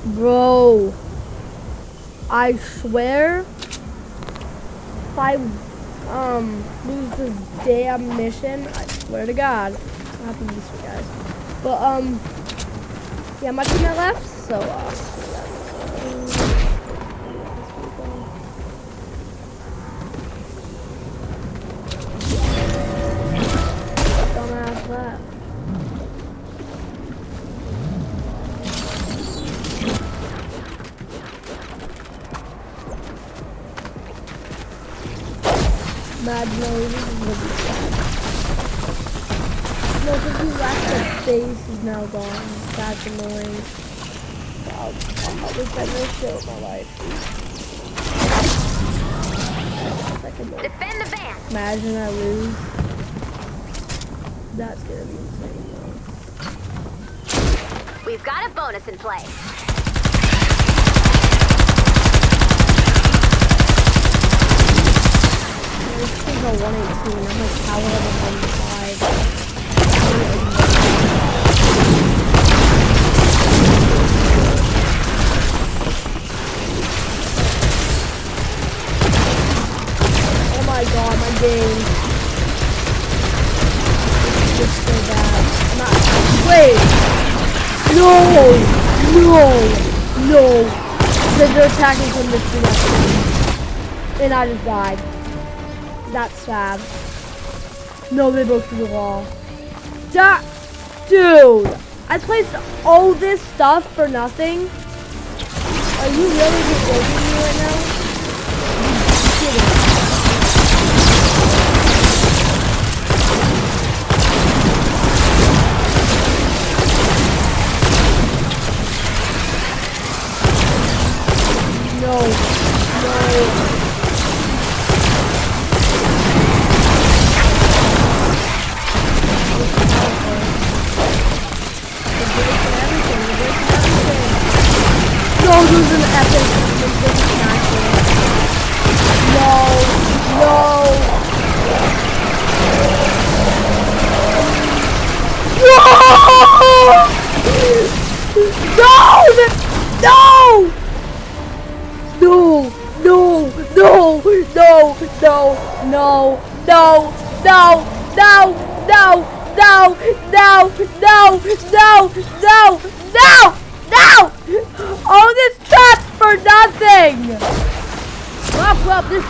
Bro, I swear, if I lose this damn mission, I swear to God, happy Easter, guys. But yeah, my teammate left, so dumbass left. Bad noise, this is gonna be sad. No, because he left, the base is now gone. That's annoying. I'll probably spend no shit with my life. Defend the van. Imagine I lose. That's gonna be insane, though. We've got a bonus in play. This is a 118. I'm like power level 105. Oh my god, my game. It's so bad. I'm not. Wait! No! They're attacking from this direction. And I just died. That's sad. No, they broke through the wall. Dude! I placed all this stuff for nothing? Are you really just joking me right now? You're kidding. No. No, this is an epic. No. No! All this trap's for nothing! Well, this